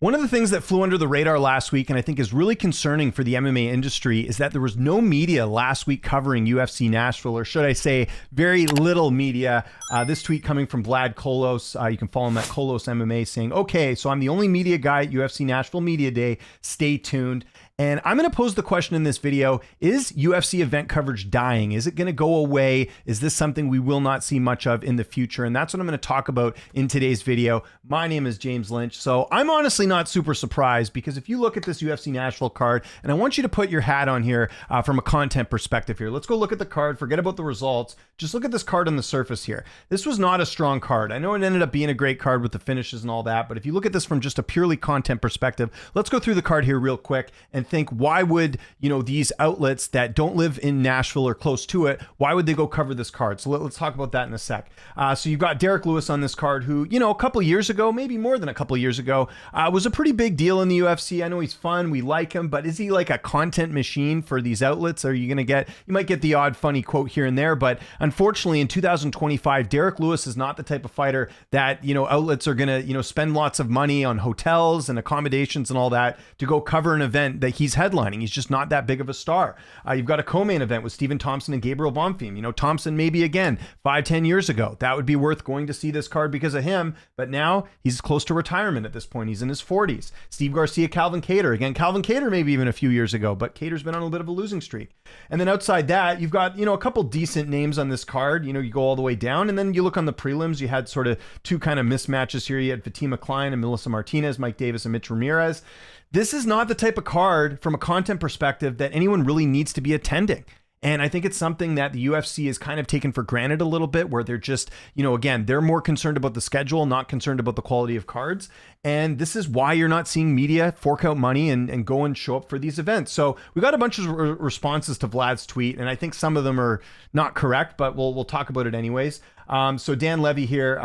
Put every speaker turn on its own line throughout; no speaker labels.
One of the things that flew under the radar last week, and I think is really concerning for the MMA industry, is that there was no media last week covering UFC Nashville, or should I say very little media. This tweet coming from Vlad Kolos. You can follow him at Kolos MMA, saying, okay, so I'm the only media guy at UFC Nashville Media Day. Stay tuned. And I'm going to pose the question in this video, is UFC event coverage dying? Is it going to go away? Is this something we will not see much of in the future? And that's what I'm going to talk about in today's video. My name is James Lynch. So I'm honestly not super surprised, because if you look at this UFC Nashville card, and I want you to put your hat on here from a content perspective here. Let's go look at the card, forget about the results. Just look at this card on the surface here. This was not a strong card. I know it ended up being a great card with the finishes and all that, but if you look at this from just a purely content perspective, let's go through the card here real quick and think, why would, these outlets that don't live in Nashville or close to it, why would they go cover this card? So let's talk about that in a sec. So you've got Derek Lewis on this card, who, a couple years ago, maybe more than a couple years ago, was a pretty big deal in the UFC. I know he's fun. We like him, but is he like a content machine for these outlets? Are you going to you might get the odd funny quote here and there, but unfortunately in 2025, Derek Lewis is not the type of fighter that, outlets are going to, spend lots of money on hotels and accommodations and all that to go cover an event that he's headlining. He's just not that big of a star. You've got a co-main event with Stephen Thompson and Gabriel Bonfim. Thompson maybe again 5-10 years ago, that would be worth going to see this card because of him, but now he's close to retirement at this point. He's in his 40s. Steve Garcia, Calvin Kattar. Again, Calvin Kattar maybe even a few years ago, but Kattar's been on a bit of a losing streak. And then outside that, you've got, a couple decent names on this card. You go all the way down, and then you look on the prelims, you had sort of two kind of mismatches here. You had Fatima Klein and Melissa Martinez, Mike Davis and Mitch Ramirez. This is not the type of card from a content perspective that anyone really needs to be attending. And I think it's something that the UFC is kind of taken for granted a little bit, where they're just, again, they're more concerned about the schedule, not concerned about the quality of cards. And this is why you're not seeing media fork out money and go and show up for these events. So we got a bunch of responses to Vlad's tweet, and I think some of them are not correct, but we'll talk about it anyways. So Dan Levy here,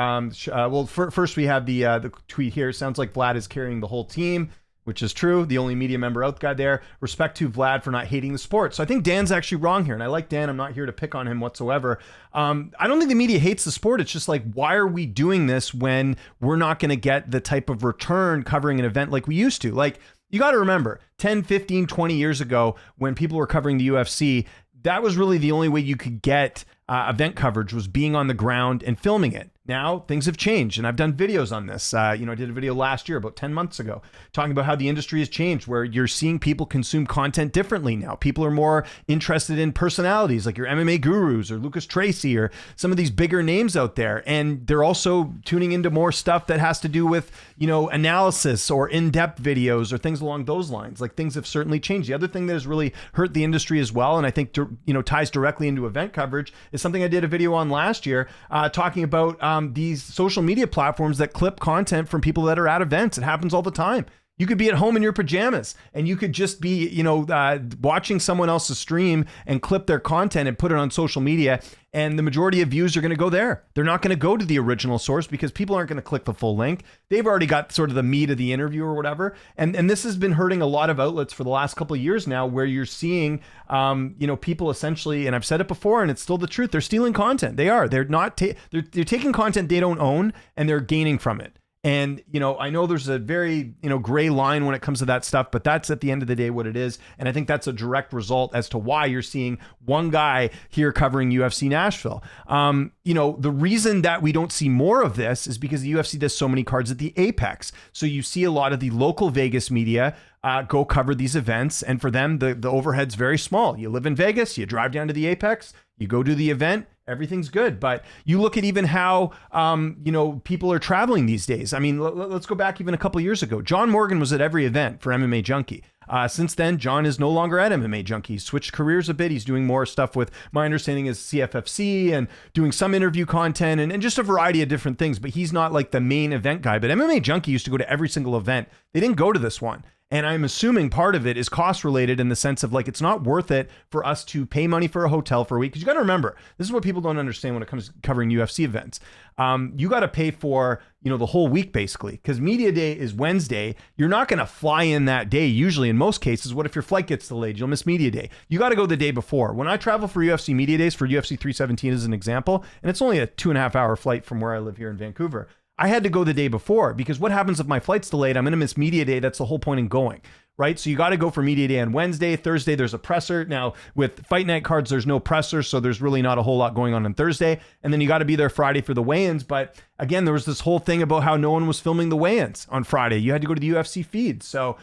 first we have the tweet here. Sounds like Vlad is carrying the whole team, which is true. The only media member out there. Respect to Vlad for not hating the sport. So I think Dan's actually wrong here. And I like Dan. I'm not here to pick on him whatsoever. I don't think the media hates the sport. It's just like, why are we doing this when we're not going to get the type of return covering an event like we used to? Like, you got to remember 10, 15, 20 years ago, when people were covering the UFC, that was really the only way you could get event coverage, was being on the ground and filming it. Now things have changed, and I've done videos on this. I did a video last year, about 10 months ago, talking about how the industry has changed, where you're seeing people consume content differently now. People are more interested in personalities like your MMA gurus or Lucas Tracy or some of these bigger names out there. And they're also tuning into more stuff that has to do with, analysis or in-depth videos or things along those lines. Like, things have certainly changed. The other thing that has really hurt the industry as well, and I think, ties directly into event coverage, is something I did a video on last year, talking about these social media platforms that clip content from people that are at events. It happens all the time. You could be at home in your pajamas, and you could just be, watching someone else's stream and clip their content and put it on social media. And the majority of views are going to go there. They're not going to go to the original source, because people aren't going to click the full link. They've already got sort of the meat of the interview or whatever. And this has been hurting a lot of outlets for the last couple of years now, where you're seeing, people essentially, and I've said it before, and it's still the truth, they're stealing content. They are. They're not. They're taking content they don't own, and they're gaining from it. And, I know there's a very, gray line when it comes to that stuff, but that's at the end of the day what it is. And I think that's a direct result as to why you're seeing one guy here covering UFC Nashville. The reason that we don't see more of this is because the UFC does so many cards at the Apex. So you see a lot of the local Vegas media go cover these events. And for them, the overhead's very small. You live in Vegas, you drive down to the Apex, you go to the event, everything's good. But you look at even how, people are traveling these days. I mean, let's go back even a couple years ago. John Morgan was at every event for MMA Junkie. Since then, John is no longer at MMA Junkie. He's switched careers a bit. He's doing more stuff with, my understanding is, CFFC, and doing some interview content and just a variety of different things. But he's not like the main event guy. But MMA Junkie used to go to every single event. They didn't go to this one. And I'm assuming part of it is cost related, in the sense of, like, it's not worth it for us to pay money for a hotel for a week. Because you got to remember, this is what people don't understand when it comes to covering UFC events. You got to pay for, the whole week, basically, because media day is Wednesday. You're not going to fly in that day. Usually, in most cases, what if your flight gets delayed? You'll miss media day. You got to go the day before. When I travel for UFC media days, for UFC 317 as an example, and it's only a 2.5 hour flight from where I live here in Vancouver, I had to go the day before, because what happens if my flight's delayed? I'm going to miss media day. That's the whole point in going, right? So you got to go for media day on Wednesday. Thursday, there's a presser. Now with fight night cards, there's no presser. So there's really not a whole lot going on Thursday. And then you got to be there Friday for the weigh-ins. But again, there was this whole thing about how no one was filming the weigh-ins on Friday. You had to go to the UFC feed. So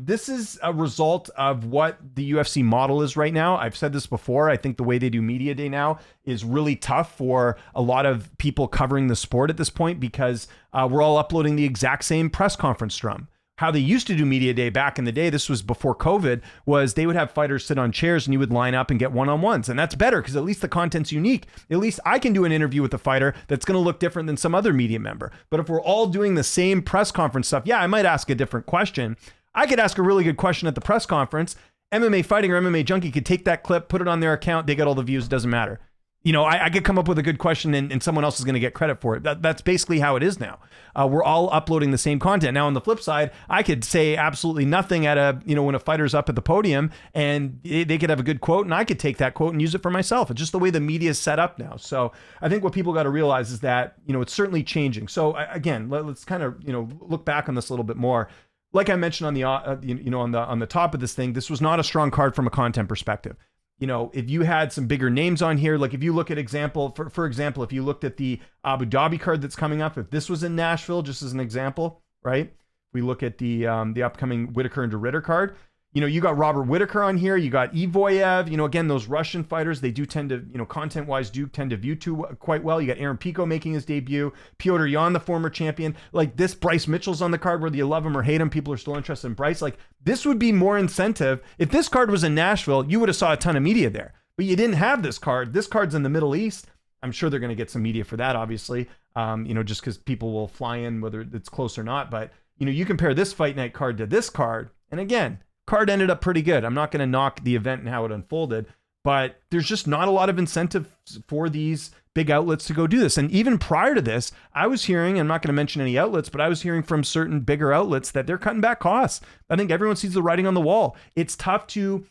this is a result of what the UFC model is right now. I've said this before. I think the way they do media day now is really tough for a lot of people covering the sport at this point, because we're all uploading the exact same press conference drum. How they used to do media day back in the day, this was before COVID, was they would have fighters sit on chairs and you would line up and get one-on-ones. And that's better, because at least the content's unique. At least I can do an interview with a fighter that's going to look different than some other media member. But if we're all doing the same press conference stuff, yeah, I might ask a different question. I could ask a really good question at the press conference. MMA Fighting or MMA Junkie could take that clip, put it on their account. They get all the views. It doesn't matter. You know, I could come up with a good question and someone else is going to get credit for it. That's basically how it is now. We're all uploading the same content. Now, on the flip side, I could say absolutely nothing when a fighter's up at the podium, and they could have a good quote, and I could take that quote and use it for myself. It's just the way the media is set up now. So I think what people got to realize is that, it's certainly changing. So again, let's kind of, look back on this a little bit more. Like I mentioned on the on the top of this thing, this was not a strong card from a content perspective. If you had some bigger names on here, like if you look at for example, if you looked at the Abu Dhabi card that's coming up, if this was in Nashville, just as an example, right? We look at the upcoming Whitaker and DeRitter card. You got Robert Whitaker on here. You got Evoyev. Again, those Russian fighters, they do tend to, content-wise, do tend to view quite well. You got Aaron Pico making his debut. Piotr Jan, the former champion. Like this, Bryce Mitchell's on the card, whether you love him or hate him. People are still interested in Bryce. Like this would be more incentive. If this card was in Nashville, you would have saw a ton of media there. But you didn't have this card. This card's in the Middle East. I'm sure they're going to get some media for that, obviously, just because people will fly in, whether it's close or not. But, you compare this fight night card to this card. And again, card ended up pretty good. I'm not going to knock the event and how it unfolded, but there's just not a lot of incentive for these big outlets to go do this. And even prior to this, I was hearing, I'm not going to mention any outlets, but I was hearing from certain bigger outlets that they're cutting back costs. I think everyone sees the writing on the wall. It's tough to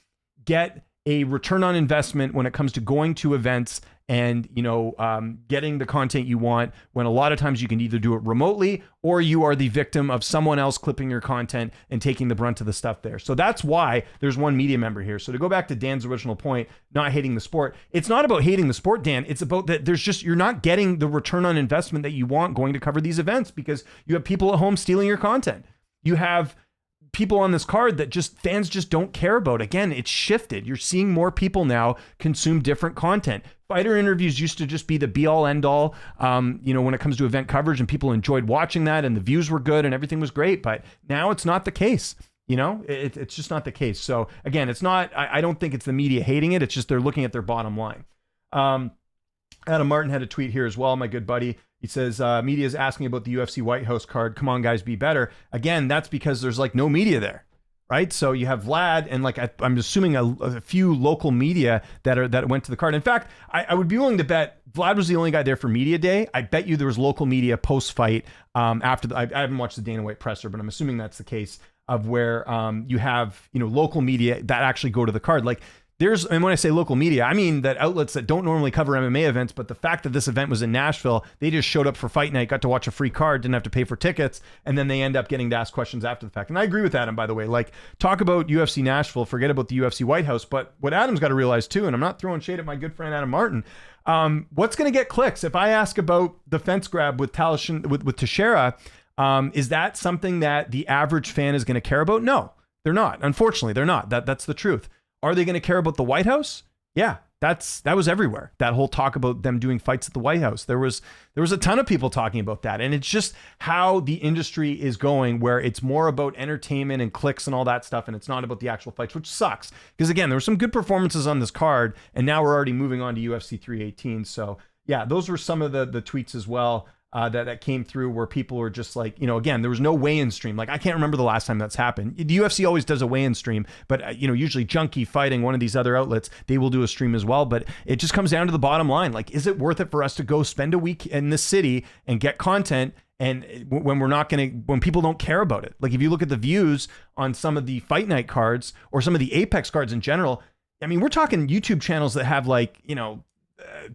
get a return on investment when it comes to going to events and, getting the content you want, when a lot of times you can either do it remotely or you are the victim of someone else clipping your content and taking the brunt of the stuff there. So that's why there's one media member here. So to go back to Dan's original point, not hating the sport, it's not about hating the sport, Dan. It's about that you're not getting the return on investment that you want going to cover these events, because you have people at home stealing your content. You have people on this card that fans just don't care about. Again, it's shifted. You're seeing more people now consume different content. Fighter interviews used to just be the be all end all, when it comes to event coverage, and people enjoyed watching that and the views were good and everything was great. But now it's not the case. It's just not the case. So again, it's not, I don't think it's the media hating it. It's just they're looking at their bottom line. Adam Martin had a tweet here as well, my good buddy. He says, media is asking about the UFC White House card. Come on, guys, be better. Again, that's because there's no media there, right? So you have Vlad and I'm assuming a few local media that went to the card. In fact, I would be willing to bet Vlad was the only guy there for media day. I bet you there was local media post-fight after I haven't watched the Dana White presser, but I'm assuming that's the case, of where you have, local media that actually go to the card. And when I say local media, I mean that outlets that don't normally cover MMA events, but the fact that this event was in Nashville, they just showed up for fight night, got to watch a free card, didn't have to pay for tickets, and then they end up getting to ask questions after the fact. And I agree with Adam, by the way. Talk about UFC Nashville, forget about the UFC White House, but what Adam's got to realize too, and I'm not throwing shade at my good friend Adam Martin, what's going to get clicks? If I ask about the fence grab with Teixeira, is that something that the average fan is going to care about? No, they're not. Unfortunately, they're not. That's the truth. Are they going to care about the White House? Yeah, that was everywhere. That whole talk about them doing fights at the White House. There was a ton of people talking about that. And it's just how the industry is going, where it's more about entertainment and clicks and all that stuff. And it's not about the actual fights, which sucks. Because again, there were some good performances on this card, and now we're already moving on to UFC 318. So yeah, those were some of the tweets as well. That came through, where people were just again, there was no weigh-in stream. I can't remember the last time that's happened. The UFC always does a weigh-in stream, but usually Junkie, Fighting, one of these other outlets, they will do a stream as well. But it just comes down to the bottom line. Is it worth it for us to go spend a week in this city and get content, and when people don't care about it? If you look at the views on some of the fight night cards or some of the Apex cards in general, I mean, we're talking YouTube channels that have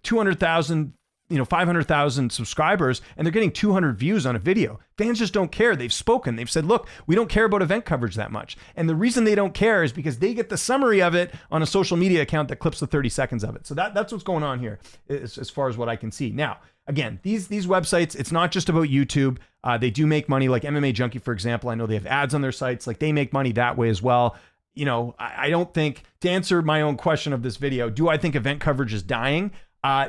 200,000, 500,000 subscribers and they're getting 200 views on a video. Fans just don't care. They've spoken. They've said, look, we don't care about event coverage that much. And the reason they don't care is because they get the summary of it on a social media account that clips the 30 seconds of it. So that's what's going on here as far as what I can see. Now, again, these websites, it's not just about YouTube. They do make money, like MMA Junkie, for example. I know they have ads on their sites. Like, they make money that way as well. I don't think, to answer my own question of this video, do I think event coverage is dying?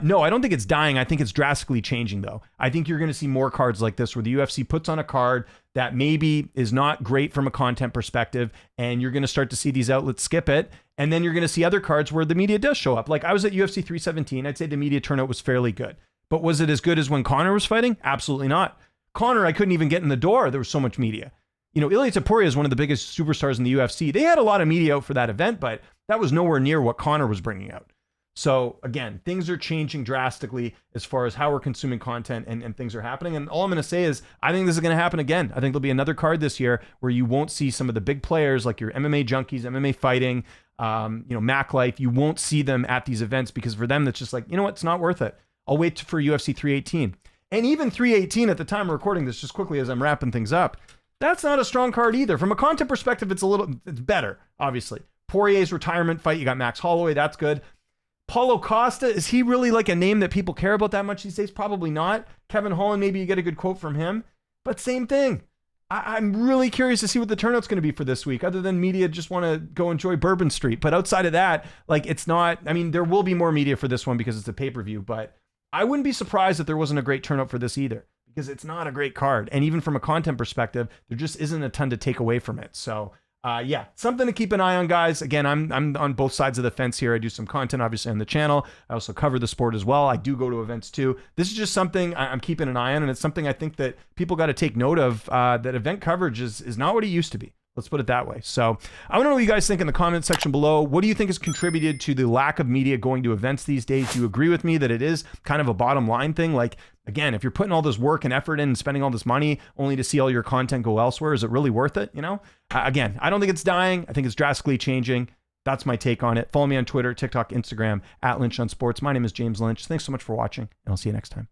No, I don't think it's dying. I think it's drastically changing, though. I think you're going to see more cards like this where the UFC puts on a card that maybe is not great from a content perspective, and you're going to start to see these outlets skip it. And then you're going to see other cards where the media does show up. Like, I was at UFC 317. I'd say the media turnout was fairly good. But was it as good as when Conor was fighting? Absolutely not. Conor, I couldn't even get in the door. There was so much media. Ilia Topuria is one of the biggest superstars in the UFC. They had a lot of media out for that event, but that was nowhere near what Conor was bringing out. So again, things are changing drastically as far as how we're consuming content and things are happening. And all I'm going to say is, I think this is going to happen again. I think there'll be another card this year where you won't see some of the big players like your MMA Junkies, MMA Fighting, Mac Life. You won't see them at these events because for them, it's just like, you know what? It's not worth it. I'll wait for UFC 318. And even 318 at the time of recording this, just quickly as I'm wrapping things up, that's not a strong card either. From a content perspective, it's better, obviously. Poirier's retirement fight, you got Max Holloway, that's good. Paulo Costa, is he really like a name that people care about that much these days? Probably not. Kevin Holland, maybe you get a good quote from him, but same thing. I'm really curious to see what the turnout's going to be for this week, other than media just want to go enjoy Bourbon Street. But outside of that, like, it's not, I mean, there will be more media for this one because it's a pay-per-view, but I wouldn't be surprised if there wasn't a great turnout for this either, because it's not a great card. And even from a content perspective, there just isn't a ton to take away from it. So yeah, something to keep an eye on, guys. Again, I'm on both sides of the fence here. I do some content, obviously, on the channel. I also cover the sport as well. I do go to events too. This is just something I'm keeping an eye on, and it's something I think that people got to take note of, that event coverage is not what it used to be. Let's put it that way. So I want to know what you guys think in the comment section below. What do you think has contributed to the lack of media going to events these days? Do you agree with me that it is kind of a bottom line thing? Like, again, if you're putting all this work and effort in and spending all this money only to see all your content go elsewhere, is it really worth it? Again, I don't think it's dying. I think it's drastically changing. That's my take on it. Follow me on Twitter, TikTok, Instagram, @Lynch on Sports. My name is James Lynch. Thanks so much for watching, and I'll see you next time.